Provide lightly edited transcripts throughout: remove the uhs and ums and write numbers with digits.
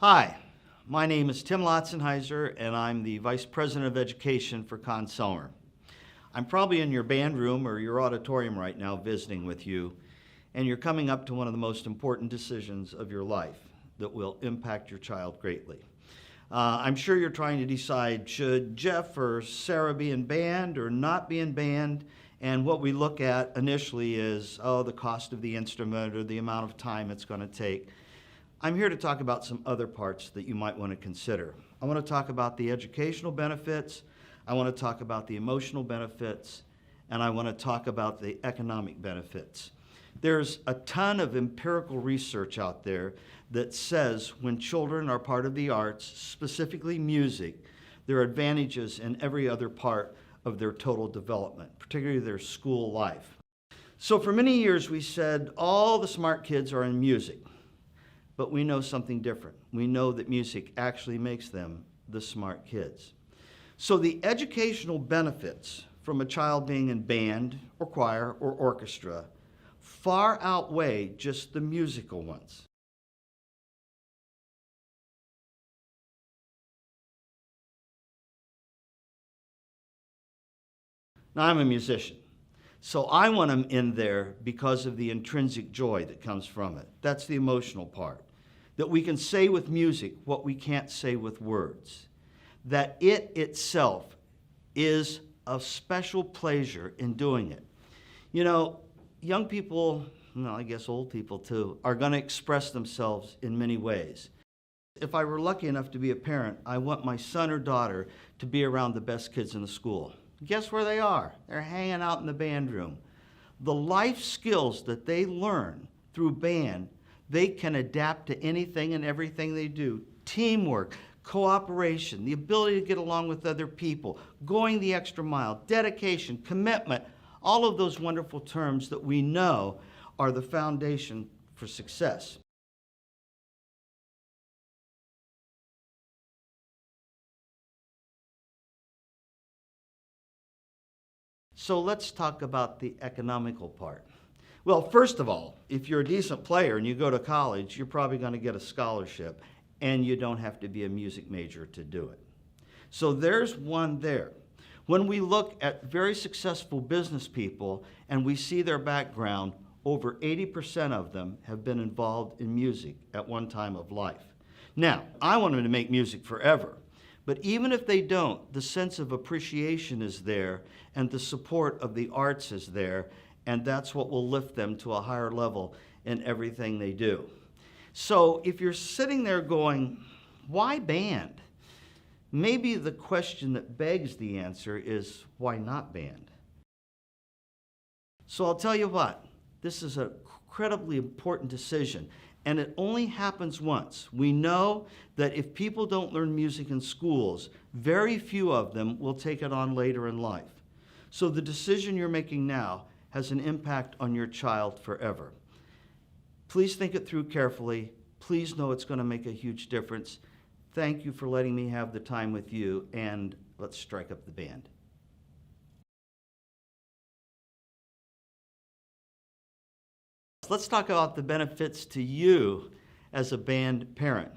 Hi, my name is Tim Lautzenheiser, and I'm the Vice President of Education for Conn-Selmer. I'm probably in your band room or your auditorium right now visiting with you, and you're coming up to one of the most important decisions of your life that will impact your child greatly. I'm sure you're trying to decide, should Jeff or Sarah be in band or not be in band? And what we look at initially is, the cost of the instrument or the amount of time it's going to take. I'm here to talk about some other parts that you might want to consider. I want to talk about the educational benefits, I want to talk about the emotional benefits, and I want to talk about the economic benefits. There's a ton of empirical research out there that says when children are part of the arts, specifically music, there are advantages in every other part of their total development, particularly their school life. So for many years we said all the smart kids are in music. But we know something different. We know that music actually makes them the smart kids. So the educational benefits from a child being in band or choir or orchestra far outweigh just the musical ones. Now, I'm a musician, so I want them in there because of the intrinsic joy that comes from it. That's the emotional part. That we can say with music what we can't say with words. That it itself is a special pleasure in doing it. You know, young people, I guess old people too, are going to express themselves in many ways. If I were lucky enough to be a parent, I want my son or daughter to be around the best kids in the school. Guess where they are? They're hanging out in the band room. The life skills that they learn through band, they can adapt to anything and everything they do. Teamwork, cooperation, the ability to get along with other people, going the extra mile, dedication, commitment, all of those wonderful terms that we know are the foundation for success. So let's talk about the economical part. Well, first of all, if you're a decent player and you go to college, you're probably going to get a scholarship, and you don't have to be a music major to do it. So there's one there. When we look at very successful business people and we see their background, over 80% of them have been involved in music at one time of life. Now, I want them to make music forever. But even if they don't, the sense of appreciation is there, and the support of the arts is there, and that's what will lift them to a higher level in everything they do. So if you're sitting there going, why band? Maybe the question that begs the answer is, why not band? So I'll tell you what, this is an incredibly important decision, and it only happens once. We know that if people don't learn music in schools, very few of them will take it on later in life. So the decision you're making now has an impact on your child forever. Please think it through carefully. Please know it's going to make a huge difference. Thank you for letting me have the time with you, and let's strike up the band. Let's talk about the benefits to you as a band parent.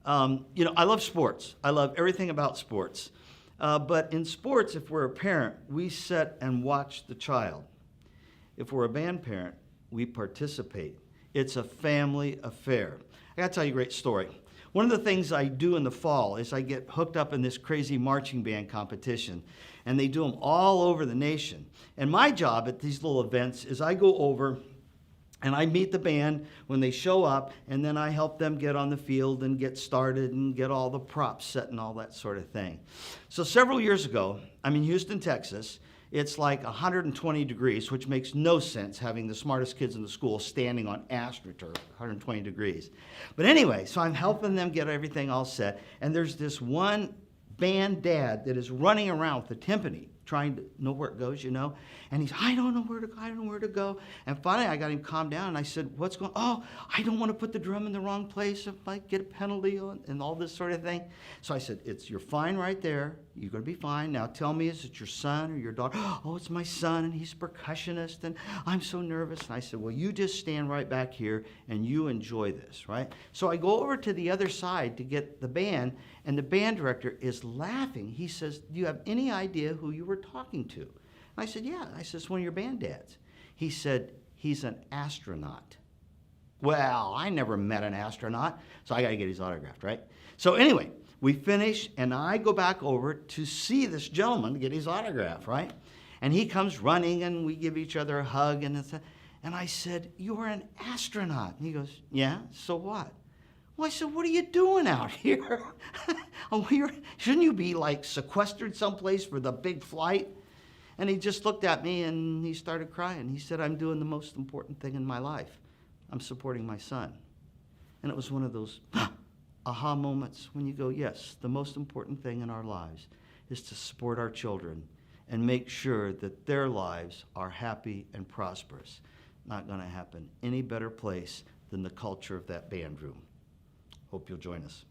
I love sports. I love everything about sports. But in sports, if we're a parent, we sit and watch the child. If we're a band parent, we participate. It's a family affair. I gotta tell you a great story. One of the things I do in the fall is I get hooked up in this crazy marching band competition, and they do them all over the nation. And my job at these little events is I go over and I meet the band when they show up, and then I help them get on the field and get started and get all the props set and all that sort of thing. So several years ago, I'm in Houston, Texas. It's like 120 degrees, which makes no sense having the smartest kids in the school standing on astroturf, 120 degrees. But anyway, so I'm helping them get everything all set, and there's this one band dad that is running around with the timpani, trying to know where it goes, you know. And he's, I don't know where to go, I don't know where to go. And finally I got him calmed down and I said, what's going on? Oh, I don't want to put the drum in the wrong place if I get a penalty and all this sort of thing. So I said, you're fine right there. You're going to be fine. Now tell me, is it your son or your daughter? Oh, it's my son and he's a percussionist and I'm so nervous. And I said, well, you just stand right back here and you enjoy this, right? So I go over to the other side to get the band, and the band director is laughing. He says, do you have any idea who you were talking to? And I said, yeah. I said, it's one of your band dads. He said, he's an astronaut. Well, I never met an astronaut, so I got to get his autograph, right? So anyway, we finish, and I go back over to see this gentleman to get his autograph, right? And he comes running, and we give each other a hug, and I said, you're an astronaut. And he goes, yeah, so what? Well, I said, what are you doing out here? Shouldn't you be like sequestered someplace for the big flight? And he just looked at me and he started crying. He said, I'm doing the most important thing in my life. I'm supporting my son. And it was one of those aha moments when you go, yes, the most important thing in our lives is to support our children and make sure that their lives are happy and prosperous. Not going to happen any better place than the culture of that band room. Hope you'll join us.